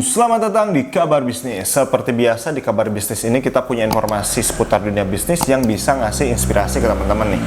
Selamat datang di Kabar Bisnis. Seperti biasa di Kabar Bisnis ini kita punya informasi seputar dunia bisnis yang bisa ngasih inspirasi ke teman-teman nih.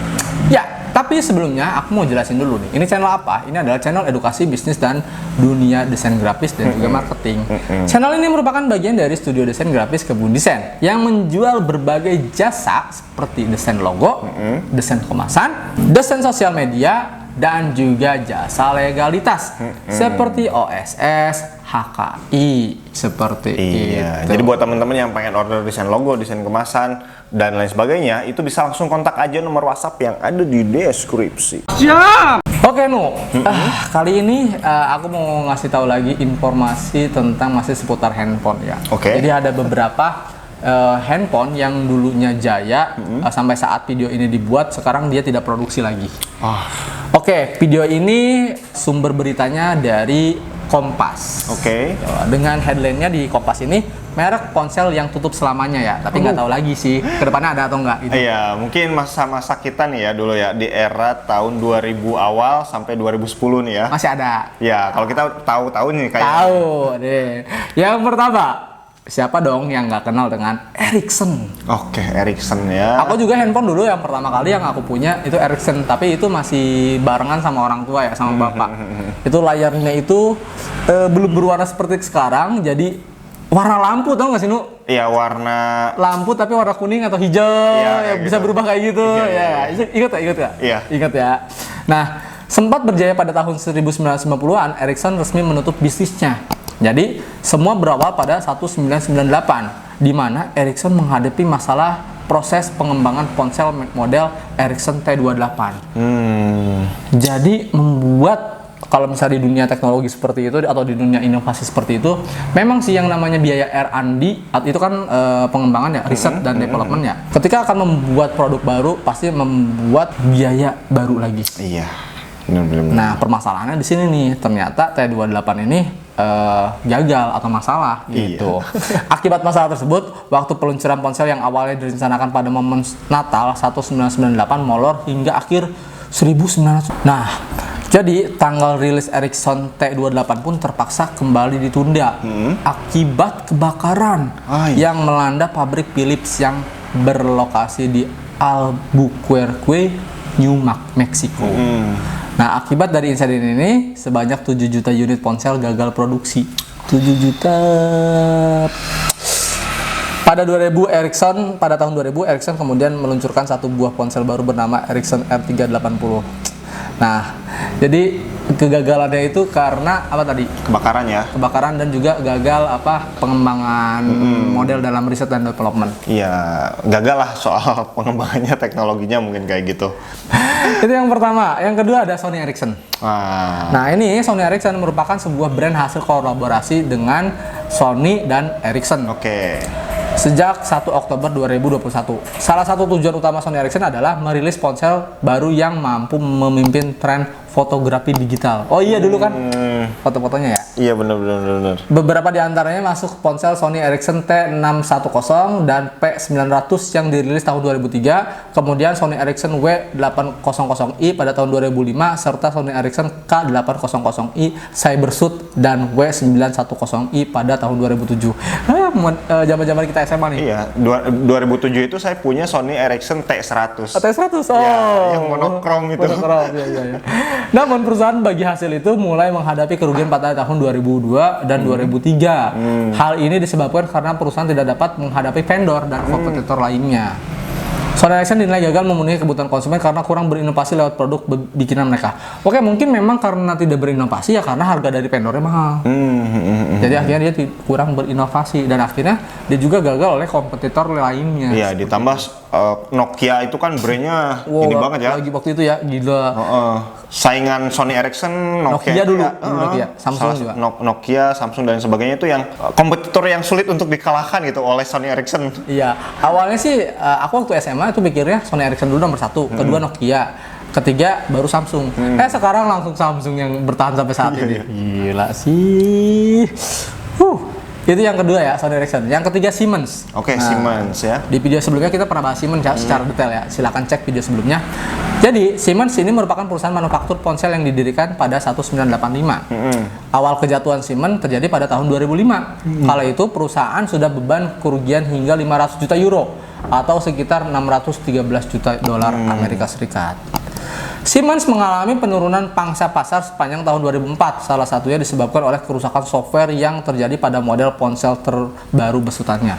Ya, tapi sebelumnya aku mau jelasin dulu nih. Ini channel apa? Ini adalah channel edukasi bisnis dan dunia desain grafis dan juga marketing. Channel ini merupakan bagian dari studio desain grafis Kebun Desain yang menjual berbagai jasa seperti desain logo, desain kemasan, desain sosial media, dan juga jasa legalitas seperti OSS, HKI, seperti itu. Jadi buat teman-teman yang pengen order desain logo, desain kemasan, dan lain sebagainya, itu bisa langsung kontak aja nomor WhatsApp yang ada di deskripsi. Siap! Oke, Nu. Kali ini aku mau ngasih tahu lagi informasi tentang masih seputar handphone ya. Oke. Jadi ada beberapa handphone yang dulunya jaya sampai saat video ini dibuat, sekarang dia tidak produksi lagi. Oke, video ini sumber beritanya dari Kompas. Oke. Dengan headline-nya di Kompas ini, merek ponsel yang tutup selamanya ya. Tapi nggak tahu lagi sih, kedepannya ada atau nggak gitu. Iya, mungkin masa-masa kita nih ya dulu ya, di era tahun 2000 awal sampai 2010 nih ya. Masih ada. Ya, kalau kita tahu-tahu nih kayak. Tahu deh. Yang pertama, siapa dong yang nggak kenal dengan Ericsson? Oke, Ericsson ya. Aku juga handphone dulu yang pertama kali yang aku punya itu Ericsson, tapi itu masih barengan sama orang tua ya, sama bapak. Itu layarnya itu belum berwarna seperti sekarang, jadi warna lampu, tau nggak sih, Nu? Iya, warna Lampu tapi warna kuning atau hijau, Iya, ya bisa gitu. berubah kayak gitu. Iya. Ingat gak? Iya. Ingat ya. Nah, sempat berjaya pada tahun 1990-an, Ericsson resmi menutup bisnisnya. Jadi, semua berawal pada 1998, di mana Ericsson menghadapi masalah proses pengembangan ponsel model Ericsson T28. Jadi, membuat kalau misalnya di dunia teknologi seperti itu atau di dunia inovasi seperti itu, memang sih yang namanya biaya R&D itu kan pengembangan ya, riset dan development ya. Ketika akan membuat produk baru, pasti membuat biaya baru lagi. Iya. Benar. Nah, permasalahannya di sini nih, ternyata T28 ini gagal atau masalah gitu. Akibat masalah tersebut, waktu peluncuran ponsel yang awalnya direncanakan pada momen Natal 1998 molor hingga akhir 1900. Nah, jadi tanggal rilis Ericsson T28 pun terpaksa kembali ditunda akibat kebakaran yang melanda pabrik Philips yang berlokasi di Albuquerque, New Mexico. Nah, akibat dari insiden ini, sebanyak 7 juta unit ponsel gagal produksi. 7 juta. Pada tahun 2000, Ericsson kemudian meluncurkan satu buah ponsel baru bernama Ericsson R380. Nah, jadi kegagalannya itu karena apa tadi? Kebakaran ya. Kebakaran dan juga gagal pengembangan model dalam riset dan development. Iya, gagal lah soal pengembangannya, teknologinya mungkin kayak gitu. Itu yang pertama. Yang kedua ada Sony Ericsson. Nah, ini Sony Ericsson merupakan sebuah brand hasil kolaborasi dengan Sony dan Ericsson. Oke. Sejak 1 Oktober 2021. Salah satu tujuan utama Sony Ericsson adalah merilis ponsel baru yang mampu memimpin tren fotografi digital. Oh iya, dulu kan foto-fotonya ya. Iya, benar. Beberapa di antaranya masuk ponsel Sony Ericsson T610 dan P900 yang dirilis tahun 2003, kemudian Sony Ericsson W800i pada tahun 2005, serta Sony Ericsson K800i Cybersuit dan W910i pada tahun 2007. Zaman-zaman kita SMA nih. Iya, 2007 itu saya punya Sony Ericsson T100. T100, Ya, yang monokrom itu. Monokrom, iya. Namun perusahaan bagi hasil itu mulai menghadapi kerugian pada tahun 2002 dan 2003. Hal ini disebabkan karena perusahaan tidak dapat menghadapi vendor dan kompetitor lainnya. Sony Ericsson dinilai gagal memenuhi kebutuhan konsumen karena kurang berinovasi lewat produk bikinan mereka. Oke, mungkin memang karena tidak berinovasi ya karena harga dari vendornya mahal. Jadi akhirnya dia kurang berinovasi dan akhirnya dia juga gagal oleh kompetitor lainnya. Iya, ditambah Nokia itu kan brandnya ini banget ya. Lagi waktu itu ya, gila. Saingan Sony Ericsson, Nokia dulu, Nokia, Samsung juga. Nokia, Samsung dan sebagainya itu yang kompetitor yang sulit untuk dikalahkan gitu oleh Sony Ericsson. Iya, awalnya sih aku waktu SMA itu pikirnya Sony Ericsson dulu nomor 1, kedua Nokia, ketiga baru Samsung. Sekarang langsung Samsung yang bertahan sampai saat ini. Gila sih. Itu yang kedua ya, Sony Ericsson. Yang ketiga Siemens. Oke, Siemens ya. Di video sebelumnya kita pernah bahas Siemens ya, secara detail ya. Silakan cek video sebelumnya. Jadi Siemens ini merupakan perusahaan manufaktur ponsel yang didirikan pada 1985. Awal kejatuhan Siemens terjadi pada tahun 2005. Kala itu perusahaan sudah beban kerugian hingga 500 juta euro atau sekitar 613 juta dolar Amerika Serikat. Siemens mengalami penurunan pangsa pasar sepanjang tahun 2004, salah satunya disebabkan oleh kerusakan software yang terjadi pada model ponsel terbaru besutannya.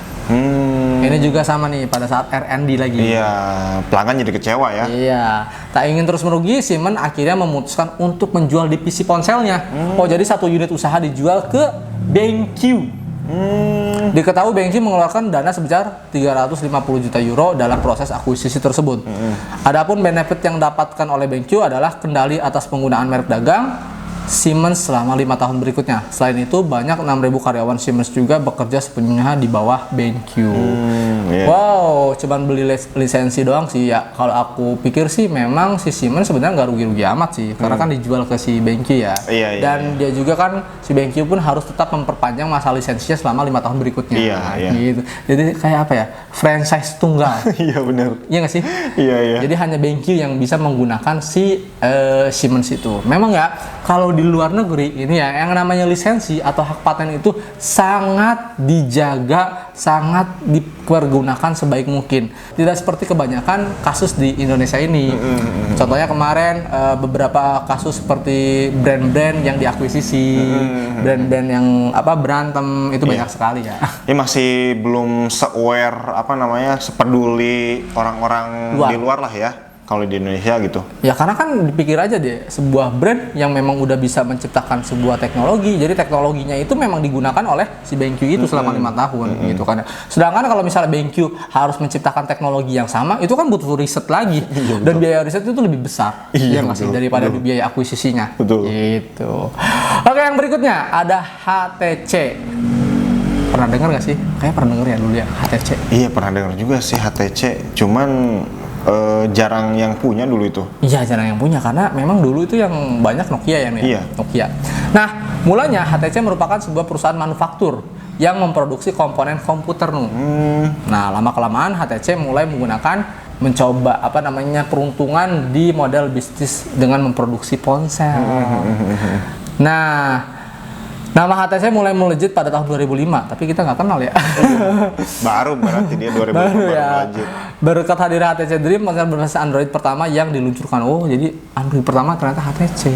Ini juga sama nih pada saat R&D lagi. Iya, pelanggan jadi kecewa ya. Iya, tak ingin terus merugi, Siemens akhirnya memutuskan untuk menjual divisi ponselnya. Oh, jadi satu unit usaha dijual ke BenQ. Diketahui BenQ mengeluarkan dana sebesar 350 juta euro dalam proses akuisisi tersebut. Adapun benefit yang dapatkan oleh BenQ adalah kendali atas penggunaan merek dagang Siemens selama 5 tahun berikutnya. Selain itu, banyak 6.000 karyawan Siemens juga bekerja sepenuhnya di bawah BenQ. Wow, cuman beli lisensi doang sih ya. Kalau aku pikir sih memang si Siemens sebenarnya nggak rugi-rugi amat sih, karena kan dijual ke si BenQ ya. Dan dia juga kan si BenQ pun harus tetap memperpanjang masa lisensinya selama 5 tahun berikutnya. Gitu. Jadi kayak apa ya? Franchise tunggal. Iya benar. Iya nggak sih? Iya. Jadi hanya BenQ yang bisa menggunakan si Siemens itu. Memang ya, kalau di luar negeri ini ya, yang namanya lisensi atau hak paten itu sangat dijaga, sangat dipergunakan sebaik mungkin. Tidak seperti kebanyakan kasus di Indonesia ini. Contohnya kemarin beberapa kasus seperti brand-brand yang diakuisisi, brand-brand yang berantem itu banyak sekali ya. Ini masih belum se-aware sepeduli orang-orang di luar lah ya. Kalau di Indonesia gitu. Ya karena kan dipikir aja deh, sebuah brand yang memang udah bisa menciptakan sebuah teknologi, jadi teknologinya itu memang digunakan oleh si BenQ itu selama 5 tahun gitu kan. Sedangkan kalau misalnya BenQ harus menciptakan teknologi yang sama, itu kan butuh riset lagi. Dan biaya riset itu lebih besar daripada biaya akuisisinya. Gitu. Oke, yang berikutnya ada HTC. Pernah dengar nggak sih? Kayak pernah denger ya dulu ya HTC. Iya, pernah dengar juga sih HTC. Cuman jarang yang punya dulu itu. Iya, jarang yang punya karena memang dulu itu yang banyak Nokia ya nih. Iya. Nokia. Nah, mulanya HTC merupakan sebuah perusahaan manufaktur yang memproduksi komponen komputer Nah, lama-kelamaan HTC mulai mencoba peruntungan di model bisnis dengan memproduksi ponsel. Nah, nama HTC mulai melejit pada tahun 2005, tapi kita nggak kenal ya. Baru berarti dia 2005 baru melejit. Berkat hadirnya HTC Dream, ponsel berbasis Android pertama yang diluncurkan. Oh, jadi Android pertama ternyata HTC.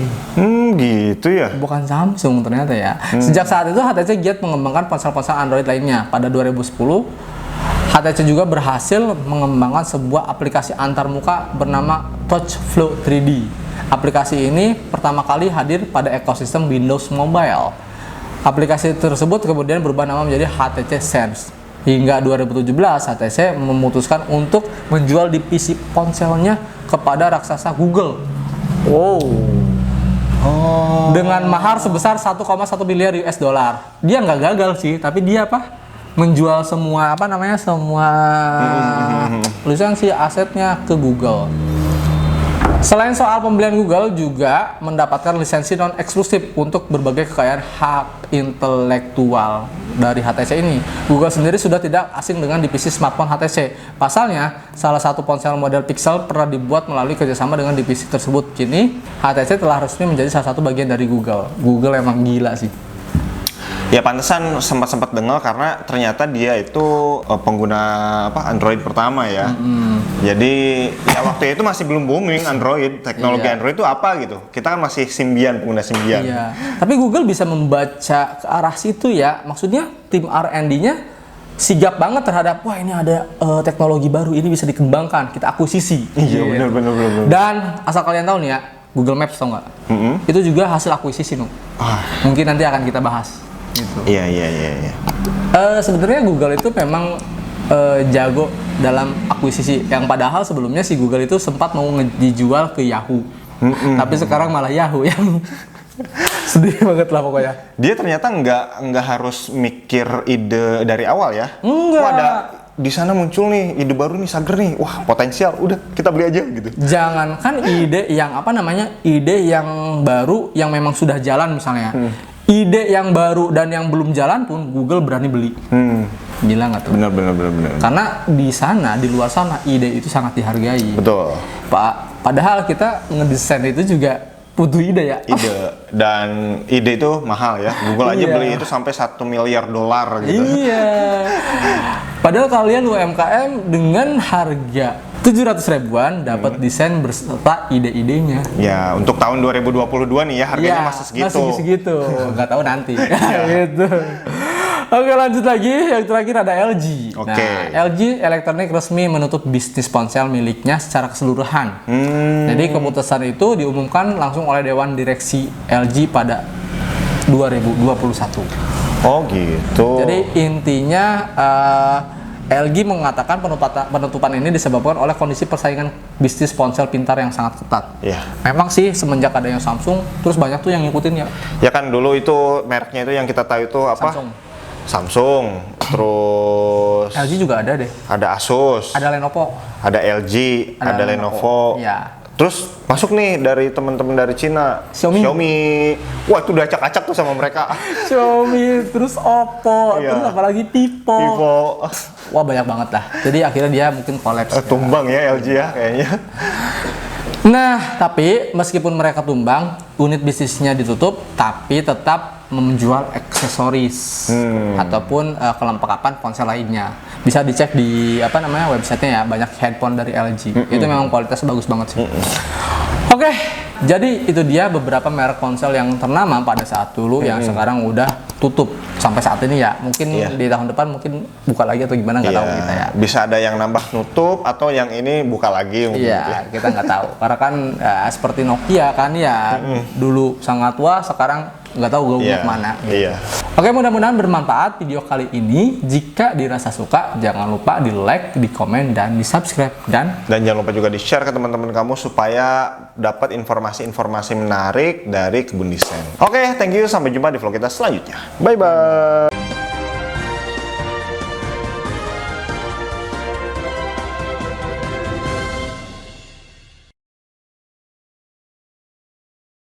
Gitu ya. Bukan Samsung ternyata ya. Sejak saat itu HTC giat mengembangkan ponsel-ponsel Android lainnya. Pada 2010, HTC juga berhasil mengembangkan sebuah aplikasi antarmuka bernama TouchFlow 3D. Aplikasi ini pertama kali hadir pada ekosistem Windows Mobile. Aplikasi tersebut kemudian berubah nama menjadi HTC Sense. Hingga 2017, HTC memutuskan untuk menjual divisi ponselnya kepada raksasa Google. Dengan mahar sebesar 1,1 miliar US dollar. Dia nggak gagal sih, tapi dia menjual semua semua lisensi asetnya ke Google. Selain soal pembelian, Google juga mendapatkan lisensi non-eksklusif untuk berbagai kekayaan hak intelektual dari HTC ini. Google sendiri sudah tidak asing dengan divisi smartphone HTC. Pasalnya, salah satu ponsel model Pixel pernah dibuat melalui kerjasama dengan divisi tersebut. Kini, HTC telah resmi menjadi salah satu bagian dari Google. Google emang gila sih. Ya pantesan sempat dengar karena ternyata dia itu pengguna Android pertama ya. Jadi ya waktu itu masih belum booming Android, teknologi Android itu apa gitu. Kita kan masih Symbian, pengguna Symbian. Iya. Tapi Google bisa membaca ke arah situ ya. Maksudnya tim R&D-nya sigap banget terhadap ini ada teknologi baru, ini bisa dikembangkan, kita akuisisi. Iya benar. Dan asal kalian tahu nih ya, Google Maps tau nggak? Itu juga hasil akuisisi Mungkin nanti akan kita bahas. Gitu. Iya. Sebenarnya Google itu memang jago dalam akuisisi. Yang padahal sebelumnya si Google itu sempat mau dijual ke Yahoo. Tapi sekarang malah Yahoo yang sedih banget lah pokoknya. Dia ternyata nggak harus mikir ide dari awal ya. Enggak. Ada di sana muncul nih ide baru nih, seger nih, wah potensial, udah kita beli aja gitu. Jangankan ide yang ide yang baru yang memang sudah jalan misalnya. ide yang baru dan yang belum jalan pun Google berani beli. Gila nggak tuh? Benar. Karena di sana, di luar sana, ide itu sangat dihargai. Betul. Padahal kita ngedesain itu juga butuh ide ya. Ide, dan ide itu mahal ya. Google aja beli itu sampai $1 miliar gitu. Iya. Padahal kalian UMKM dengan harga 700 ribuan dapat desain berserta ide-idenya. Ya, untuk tahun 2022 nih ya harganya masih segitu. Masih segitu. Nggak tahu nanti. Gitu. Oke, lanjut lagi. Yang terakhir ada LG. Oke. Nah, LG Electronics resmi menutup bisnis ponsel miliknya secara keseluruhan. Jadi keputusan itu diumumkan langsung oleh Dewan Direksi LG pada 2021. Oh gitu. Jadi intinya LG mengatakan penutupan ini disebabkan oleh kondisi persaingan bisnis ponsel pintar yang sangat ketat. Iya. Memang sih semenjak adanya Samsung, terus banyak tuh yang ngikutin ya. Ya kan dulu itu mereknya itu yang kita tahu itu apa? Samsung. Terus LG juga ada deh. ada Asus, Ada Lenovo. ada LG, ada Lenovo. Iya. Terus masuk nih dari teman-teman dari Cina, Xiaomi. Wah itu udah acak-acak tuh sama mereka. Xiaomi, terus Oppo, Iya. terus apalagi Vivo. Wah banyak banget lah. Jadi akhirnya dia mungkin kolaps. Tumbang ya LG ya kayaknya. Nah, tapi meskipun mereka tumbang, unit bisnisnya ditutup, tapi tetap menjual aksesoris ataupun kelengkapan ponsel lainnya. Bisa dicek di websitenya ya, banyak handphone dari LG. Itu memang kualitasnya bagus banget sih. Oke, jadi itu dia beberapa merek ponsel yang ternama pada saat dulu yang sekarang udah tutup sampai saat ini ya. Mungkin di tahun depan mungkin buka lagi atau gimana nggak tahu kita ya. Bisa ada yang nambah nutup atau yang ini buka lagi mungkin. Iya, kita nggak tahu. Karena kan seperti Nokia kan ya dulu sangat tua, sekarang nggak tahu gue kemana. Gitu. Iya. Oke, mudah-mudahan bermanfaat video kali ini. Jika dirasa suka, jangan lupa di like, di komen, dan di subscribe. Dan jangan lupa juga di share ke teman-teman kamu supaya dapat informasi-informasi menarik dari Kebun Desain. Oke, thank you. Sampai jumpa di vlog kita selanjutnya. Bye-bye.